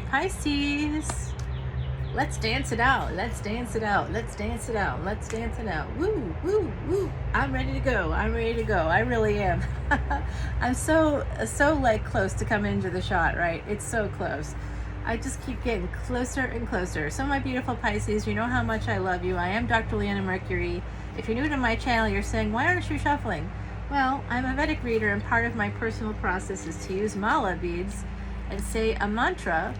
Pisces. Let's dance it out. Let's dance it out. Let's dance it out. Let's dance it out. Woo, woo, woo. I'm ready to go. I'm ready to go. I really am. I'm so like close to come into the shot, right? It's so close. I just keep getting closer and closer. So my beautiful Pisces, you know how much I love you. I am Dr. Leona Mercury. If you're new to my channel, you're saying, why aren't you shuffling? Well, I'm a Vedic reader, and part of my personal process is to use mala beads and say a mantra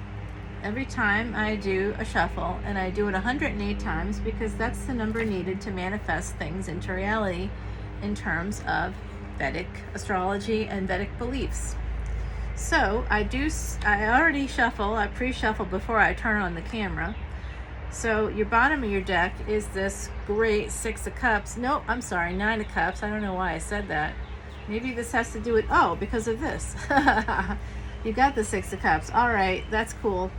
every time I do a shuffle, and I do it 108 times because that's the number needed to manifest things into reality in terms of Vedic astrology and Vedic beliefs. So I already shuffle, I pre-shuffle before I turn on the camera. So your bottom of your deck is this great Six of Cups. No, I'm sorry, Nine of Cups. I don't know why I said that. Maybe this has to do with, because of this. You got the Six of Cups. All right, that's cool.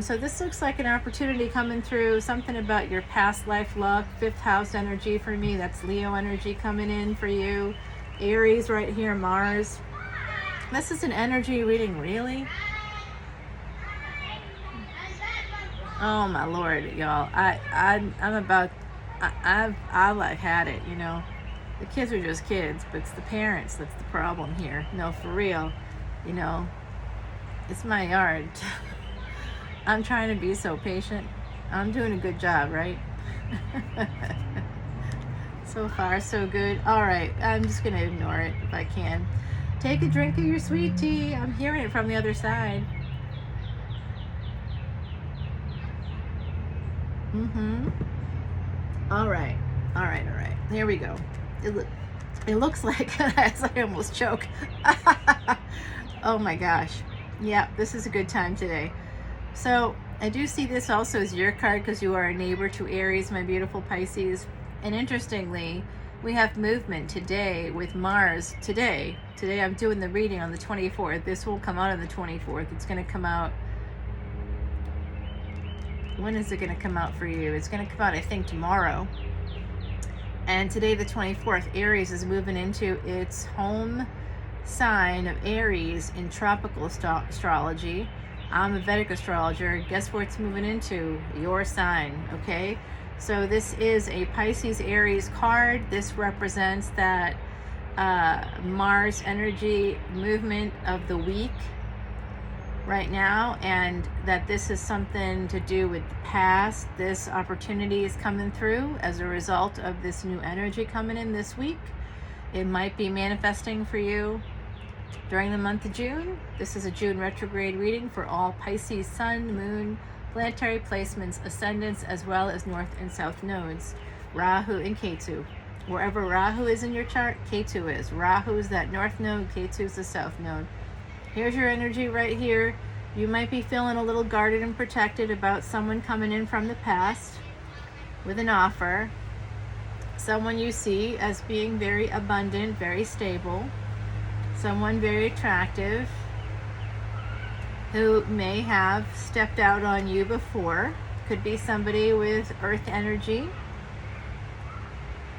So this looks like an opportunity coming through, something about your past life luck, fifth house energy for me. That's Leo energy coming in for you. Aries right here, Mars. This is an energy reading, really? Oh my Lord, y'all. I've like had it, you know. The kids are just kids, but it's the parents that's the problem here. No, for real. You know, it's my yard. I'm trying to be so patient. I'm doing a good job, right? So far, so good. All right, I'm just gonna ignore it if I can. Take a drink of your sweet tea. I'm hearing it from the other side. All right. Here we go. It looks like, as I almost choke. Oh my gosh. Yeah, this is a good time today. So I do see this also as your card because you are a neighbor to Aries, my beautiful Pisces. And interestingly, we have movement today with Mars today. Today I'm doing the reading on the 24th. This will come out on the 24th. It's going to come out. When is it going to come out for you? It's going to come out, I think, tomorrow. And today, the 24th, Aries is moving into its home sign of Aries in tropical astrology. I'm a Vedic astrologer. Guess where it's moving into? Your sign, okay? So this is a Pisces Aries card. This represents that Mars energy movement of the week right now, and that this is something to do with the past. This opportunity is coming through as a result of this new energy coming in this week. It might be manifesting for you during the month of June. This is a June retrograde reading for all Pisces sun, moon, planetary placements, ascendants, as well as north and south nodes, Rahu and Ketu. Wherever Rahu is in your chart, Ketu is. Rahu is that north node, Ketu is the south node. Here's your energy right here. You might be feeling a little guarded and protected about someone coming in from the past with an offer. Someone you see as being very abundant, very stable. Someone very attractive who may have stepped out on you before. Could be somebody with earth energy.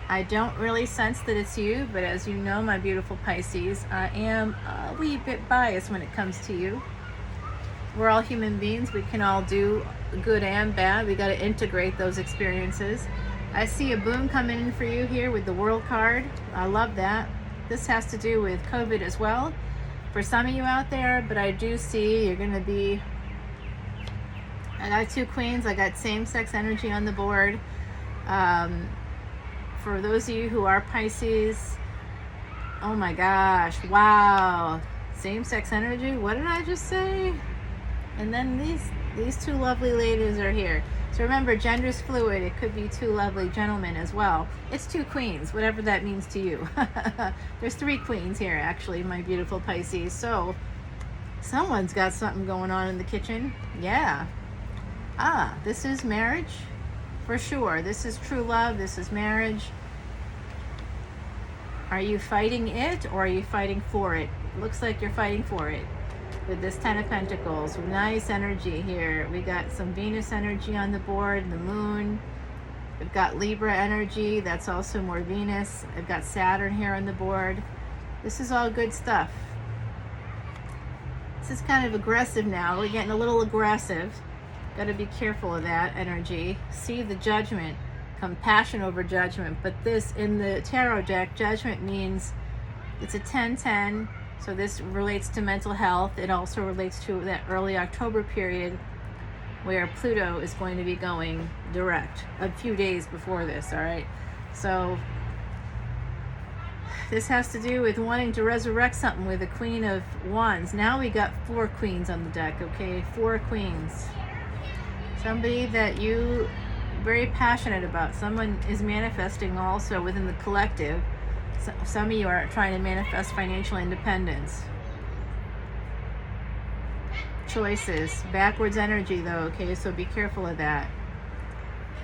I don't really sense that it's you, but as you know, my beautiful Pisces, I am a wee bit biased when it comes to you. We're all human beings. We can all do good and bad. We got to integrate those experiences. I see a boom coming in for you here with the World card. I love that. This has to do with COVID as well for some of you out there, but I do see you're going to be... I got two queens. I got same-sex energy on the board. For those of you who are Pisces, oh my gosh, wow, same-sex energy, what did I just say? And then these two lovely ladies are here. So remember, gender's fluid. It could be two lovely gentlemen as well. It's two queens, whatever that means to you. There's three queens here, actually, my beautiful Pisces. So someone's got something going on in the kitchen. Yeah. This is marriage. For sure. This is true love. This is marriage. Are you fighting it or are you fighting for it? Looks like you're fighting for it with this Ten of Pentacles. Nice energy here. We got some Venus energy on the board, the moon. We've got Libra energy. That's also more Venus. I've got Saturn here on the board. This is all good stuff. This is kind of aggressive now. We're getting a little aggressive. Got to be careful of that energy. See the judgment, compassion over judgment. But this, in the tarot deck, judgment means it's a 10-10. So this relates to mental health. It also relates to that early October period where Pluto is going to be going direct a few days before this, all right? So this has to do with wanting to resurrect something with the Queen of Wands. Now we got 4 queens on the deck, okay? 4 queens. Somebody that you very passionate about. Someone is manifesting also within the collective. Some of you are trying to manifest financial independence. Choices. Backwards energy though, okay? So be careful of that.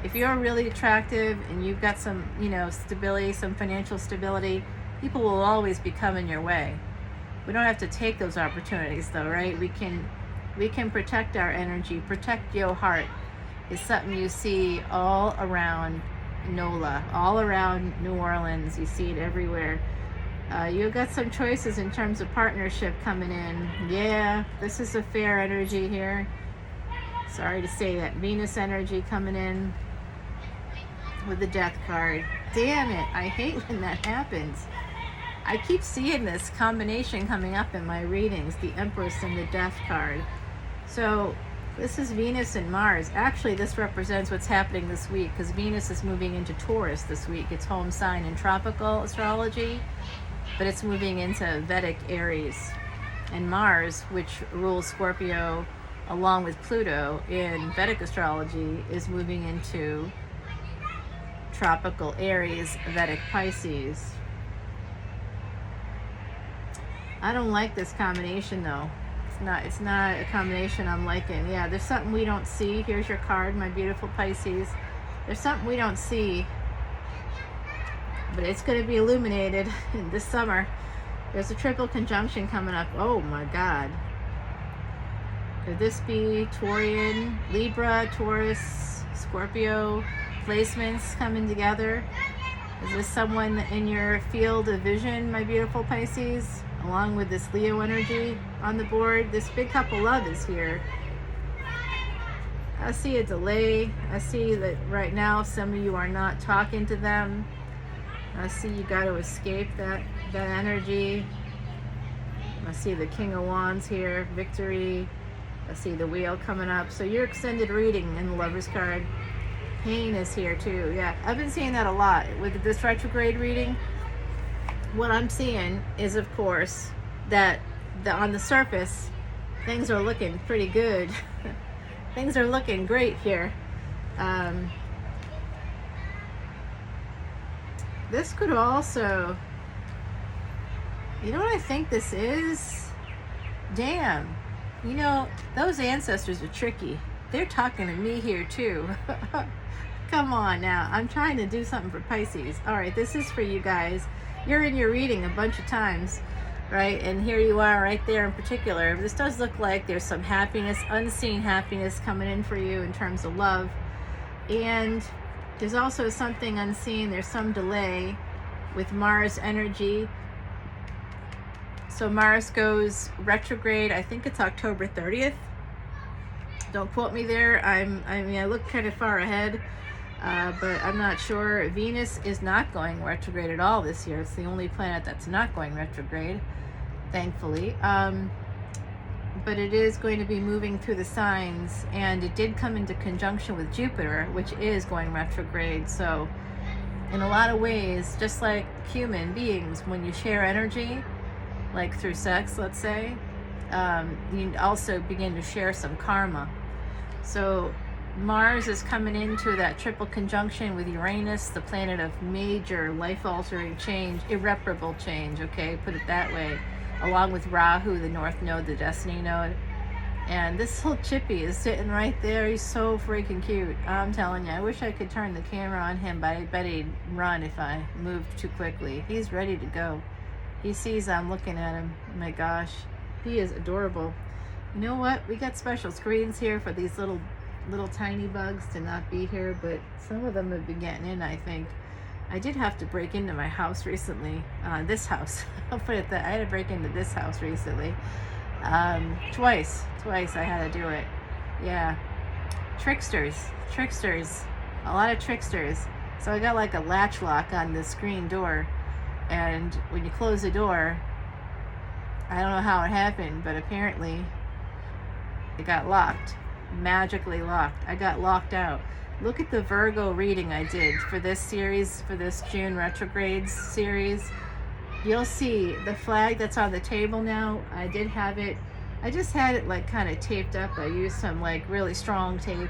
If you're really attractive and you've got some, stability, some financial stability, people will always be coming your way. We don't have to take those opportunities though, right? We can protect our energy. Protect your heart is something you see all around NOLA, all around New Orleans. You see it everywhere. You've got some choices in terms of partnership coming in. Yeah, this is a fair energy here. Sorry to say that. Venus energy coming in with the Death card. Damn it, I hate when that happens. I keep seeing this combination coming up in my readings, the Empress and the Death card. So this is Venus and Mars. Actually, this represents what's happening this week because Venus is moving into Taurus this week. It's home sign in tropical astrology, but it's moving into Vedic Aries. And Mars, which rules Scorpio along with Pluto in Vedic astrology, is moving into tropical Aries, Vedic Pisces. I don't like this combination though. It's not a combination I'm liking. Yeah, there's something we don't see. Here's your card, my beautiful Pisces. There's something we don't see, but it's going to be illuminated this summer. There's a triple conjunction coming up. Oh my God. Could this be Taurian, Libra, Taurus, Scorpio placements coming together? Is this someone in your field of vision, my beautiful Pisces? Along with this Leo energy on the board, this big cup of love is here. I see a delay. I see that right now some of you are not talking to them. I see you got to escape that energy. I see the King of Wands here, victory. I see the wheel coming up. So your extended reading in the Lover's card. Pain is here too. Yeah, I've been seeing that a lot with this retrograde reading. What I'm seeing is, of course, that on the surface, things are looking pretty good. Things are looking great here. This could also, you know what I think this is? Damn, those ancestors are tricky. They're talking to me here too. Come on now, I'm trying to do something for Pisces. All right, this is for you guys. You're in your reading a bunch of times, right? And here you are right there in particular. This does look like there's some happiness, unseen happiness coming in for you in terms of love. And there's also something unseen. There's some delay with Mars energy. So Mars goes retrograde, I think it's October 30th. Don't quote me there. I look kind of far ahead. But I'm not sure. Venus is not going retrograde at all this year. It's the only planet that's not going retrograde, thankfully. But it is going to be moving through the signs, and it did come into conjunction with Jupiter, which is going retrograde. So in a lot of ways, just like human beings, when you share energy, like through sex, let's say, you also begin to share some karma. So Mars is coming into that triple conjunction with Uranus, the planet of major life-altering change, irreparable change, okay, put it that way, along with Rahu, the North Node, the Destiny Node. And this little chippy is sitting right there. He's so freaking cute. I'm telling you, I wish I could turn the camera on him, but I bet he'd run if I moved too quickly. He's ready to go. He sees I'm looking at him. Oh my gosh, he is adorable. You know what? We got special screens here for these little tiny bugs to not be here, but some of them have been getting in, I think. I did have to break into my house recently. This house. I'll put it that I had to break into this house recently. Twice I had to do it. Yeah. Tricksters, a lot of tricksters. So I got like a latch lock on the screen door, and when you close the door, I don't know how it happened, but apparently it got locked, magically locked. I got locked out. Look at the Virgo reading I did for this series, for this June Retrogrades series. You'll see the flag that's on the table now. I did have it, I just had it like kind of taped up. I used some like really strong tape,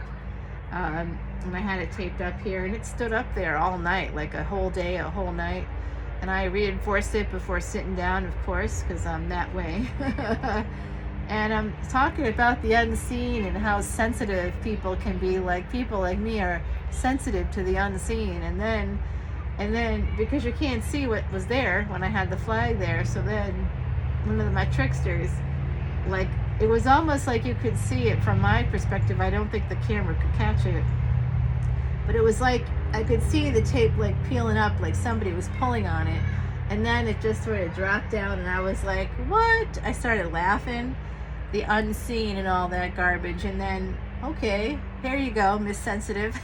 and I had it taped up here, and it stood up there all night, like a whole day, a whole night. And I reinforced it before sitting down, of course, because I'm that way. And I'm talking about the unseen and how sensitive people can be. Like people like me are sensitive to the unseen, and then because you can't see what was there when I had the flag there, so then one of my tricksters, like, it was almost like you could see it from my perspective. I don't think the camera could catch it, but it was like I could see the tape like peeling up, like somebody was pulling on it, and then it just sort of dropped down, and I was like, what? I started laughing, the unseen and all that garbage. And then, okay, here you go, Miss Sensitive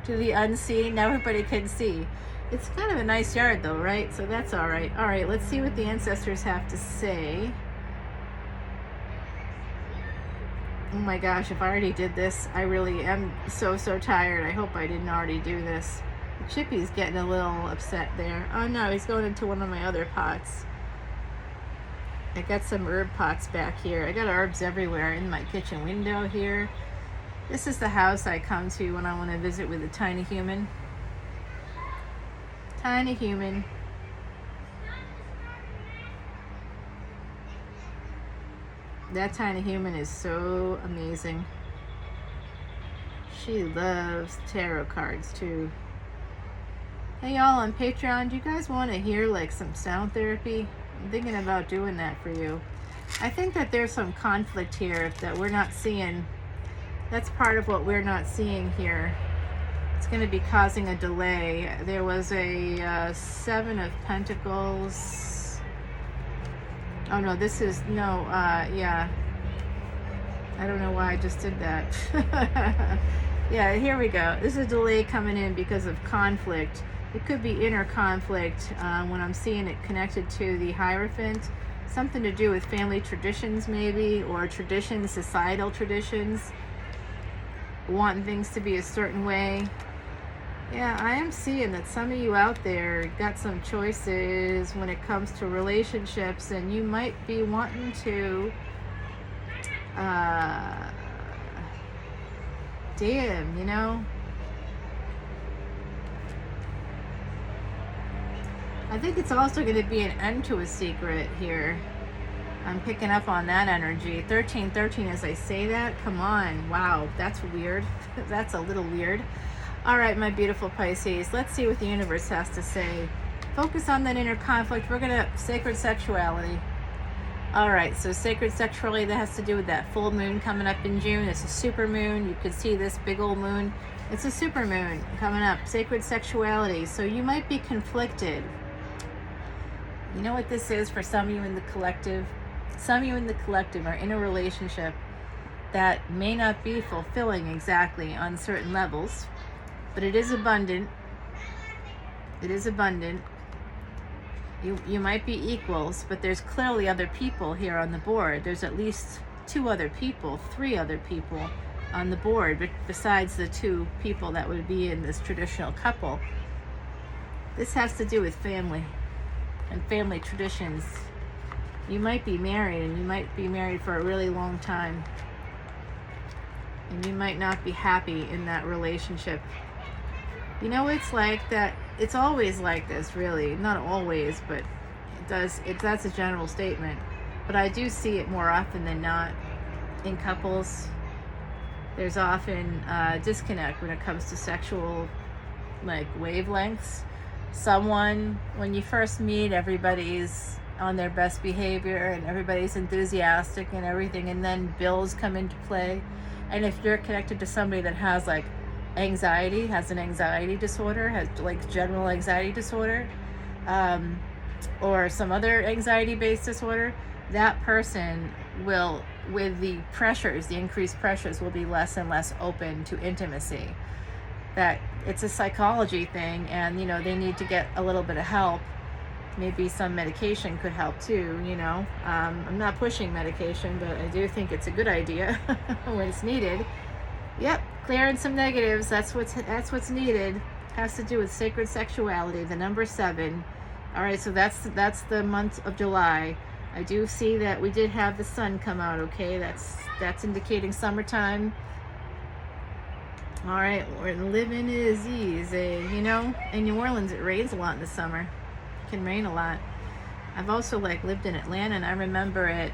to the unseen. Now everybody can see. It's kind of a nice yard though, right? So that's all right. All right, let's see what the ancestors have to say. Oh my gosh, if I already did this, I really am so tired. I hope I didn't already do this. Chippy's getting a little upset there. Oh no, he's going into one of my other pots. I got some herb pots back here. I got herbs everywhere in my kitchen window here. This is the house I come to when I want to visit with a tiny human. Tiny human. That tiny human is so amazing. She loves tarot cards too. Hey y'all on Patreon, do you guys want to hear like some sound therapy? I'm thinking about doing that for you. I think that there's some conflict here that we're not seeing. That's part of what we're not seeing here. It's going to be causing a delay. There was a 7 of Pentacles. Oh no, this is, no, yeah. I don't know why I just did that. Yeah, here we go. This is a delay coming in because of conflict. It could be inner conflict when I'm seeing it connected to the Hierophant. Something to do with family traditions maybe, or traditions, societal traditions. Wanting things to be a certain way. Yeah, I am seeing that some of you out there got some choices when it comes to relationships, and you might be wanting to damn, you know, I think it's also going to be an end to a secret here. I'm picking up on that energy. 1313 as I say that. Come on. Wow, that's weird. That's a little weird. All right, my beautiful Pisces. Let's see what the universe has to say. Focus on that inner conflict. We're going to sacred sexuality. All right, so sacred sexuality, that has to do with that full moon coming up in June. It's a super moon. You can see this big old moon. It's a super moon coming up. Sacred sexuality. So you might be conflicted. You know what this is for some of you in the collective? Some of you in the collective are in a relationship that may not be fulfilling exactly on certain levels, but it is abundant. It is abundant. You might be equals, but there's clearly other people here on the board. There's at least 2 other people, 3 other people on the board, besides the 2 people that would be in this traditional couple. This has to do with family and family traditions. You might be married, and you might be married for a really long time, and you might not be happy in that relationship. You know, it's like that. It's always like this, really. Not always, but that's a general statement. But I do see it more often than not in couples. There's often disconnect when it comes to sexual, like, wavelengths. Someone, when you first meet, everybody's on their best behavior and everybody's enthusiastic and everything, and then bills come into play. And if you're connected to somebody that has like anxiety, has an anxiety disorder, has like general anxiety disorder, or some other anxiety based disorder, that person will, with the pressures, the increased pressures, will be less and less open to intimacy. That it's a psychology thing, and they need to get a little bit of help. Maybe some medication could help too. I'm not pushing medication, but I do think it's a good idea when it's needed. Yep, clearing some negatives. That's what's needed. Has to do with sacred sexuality, the number 7. All right, so that's the month of July. I do see that we did have the sun come out. Okay, that's indicating summertime. All right, we're living is easy. In New Orleans, it rains a lot in the summer. It can rain a lot. I've also lived in Atlanta, and I remember it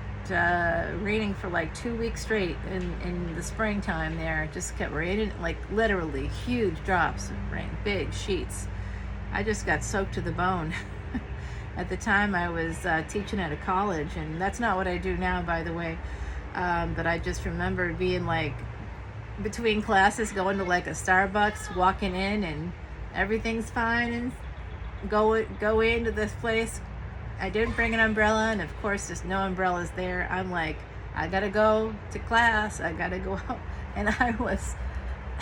raining for 2 weeks straight in the springtime there. It just kept raining, literally huge drops of rain, big sheets. I just got soaked to the bone. At the time, I was teaching at a college, and that's not what I do now, by the way. But I just remember being between classes, going to a Starbucks, walking in, and everything's fine, and go into this place. I didn't bring an umbrella, and of course there's no umbrellas there. I'm I gotta go to class, I gotta go out. And I was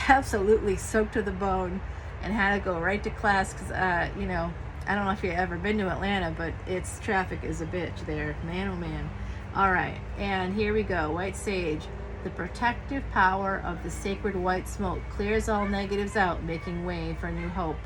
absolutely soaked to the bone and had to go right to class because, I don't know if you've ever been to Atlanta, but its traffic is a bitch there. Man, oh man. All right, and here we go. White sage. The protective power of the sacred white smoke clears all negatives out, making way for new hope.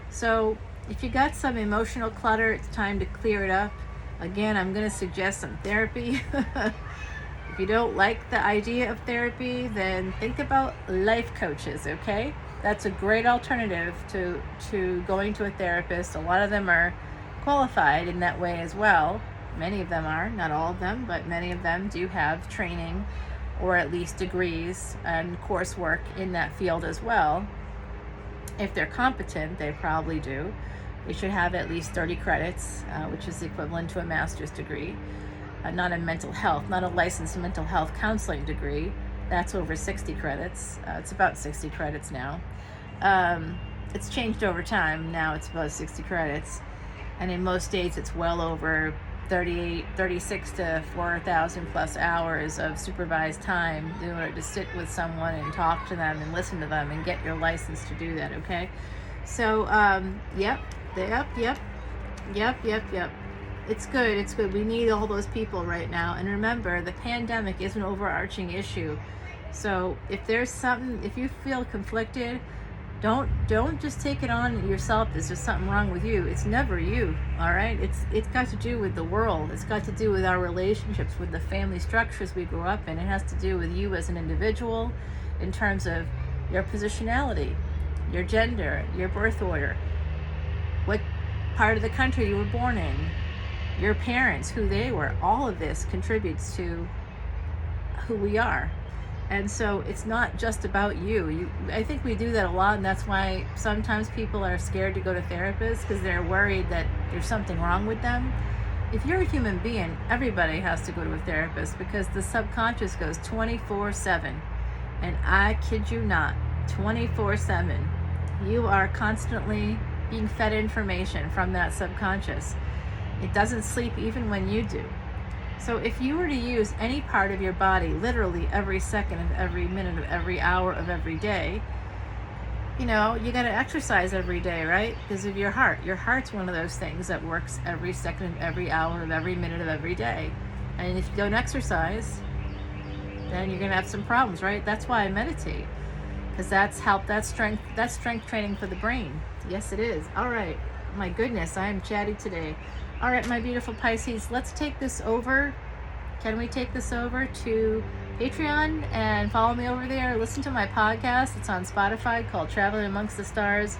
So if you got some emotional clutter, it's time to clear it up. Again, I'm going to suggest some therapy. If you don't like the idea of therapy, then think about life coaches, okay? That's a great alternative to going to a therapist. A lot of them are qualified in that way as well. Many of them are, not all of them, but many of them do have training or at least degrees and coursework in that field as well. If they're competent, they probably do. They should have at least 30 credits, which is equivalent to a master's degree. Not a mental health, not a licensed mental health counseling degree. That's over 60 credits. It's about 60 credits now. It's changed over time. Now it's about 60 credits. And in most states, it's well over 36 to 4,000 plus hours of supervised time in order to sit with someone and talk to them and listen to them and get your license to do that, okay? So, yep. It's good. We need all those people right now. And remember, the pandemic is an overarching issue. So if there's something, if you feel conflicted, don't just take it on yourself as there's something wrong with you. It's never you, all right? It's got to do with the world. It's got to do with our relationships, with the family structures we grew up in. It has to do with you as an individual in terms of your positionality, your gender, your birth order, what part of the country you were born in, your parents, who they were. All of this contributes to who we are. And so it's not just about you. I think we do that a lot, and that's why sometimes people are scared to go to therapists because they're worried that there's something wrong with them. If you're a human being, everybody has to go to a therapist because the subconscious goes 24/7. And I kid you not, 24/7. You are constantly being fed information from that subconscious. It doesn't sleep even when you do. So if you were to use any part of your body, literally every second of every minute of every hour of every day, you got to exercise every day, right? Because of your heart. Your heart's one of those things that works every second of every hour of every minute of every day. And if you don't exercise, then you're going to have some problems, right? That's why I meditate. Because that's strength training for the brain. Yes, it is. All right. My goodness, I am chatty today. All right, my beautiful Pisces, let's take this over. Can we take this over to Patreon and follow me over there? Listen to my podcast. It's on Spotify called Traveling Amongst the Stars.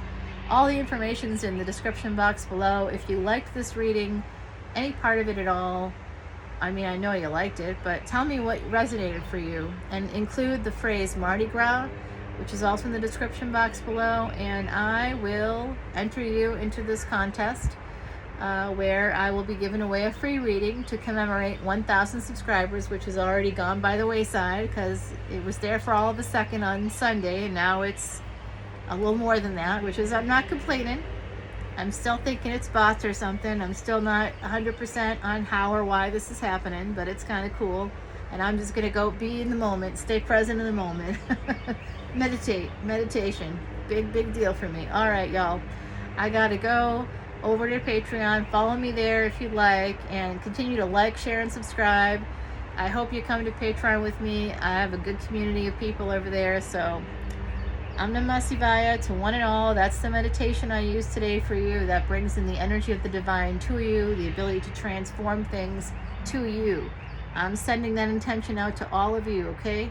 All the information's in the description box below. If you liked this reading, any part of it at all, I mean, I know you liked it, but tell me what resonated for you. And include the phrase Mardi Gras, which is also in the description box below. And I will enter you into this contest where I will be giving away a free reading to commemorate 1,000 subscribers, which has already gone by the wayside because it was there for all of a second on Sunday, and now it's a little more than that, which is, I'm not complaining. I'm still thinking it's bots or something. I'm still not 100% on how or why this is happening, but it's kind of cool. And I'm just going to go be in the moment, stay present in the moment. Meditation. Big deal for me. All right, y'all. I got to go over to Patreon. Follow me there if you'd like, and continue to like, share, and subscribe. I hope you come to Patreon with me. I have a good community of people over there, so I'm Namah Shivaya to one and all. That's the meditation I use today for you. That brings in the energy of the divine to you, the ability to transform things to you. I'm sending that intention out to all of you, okay?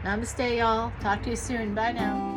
Namaste, y'all. Talk to you soon. Bye now.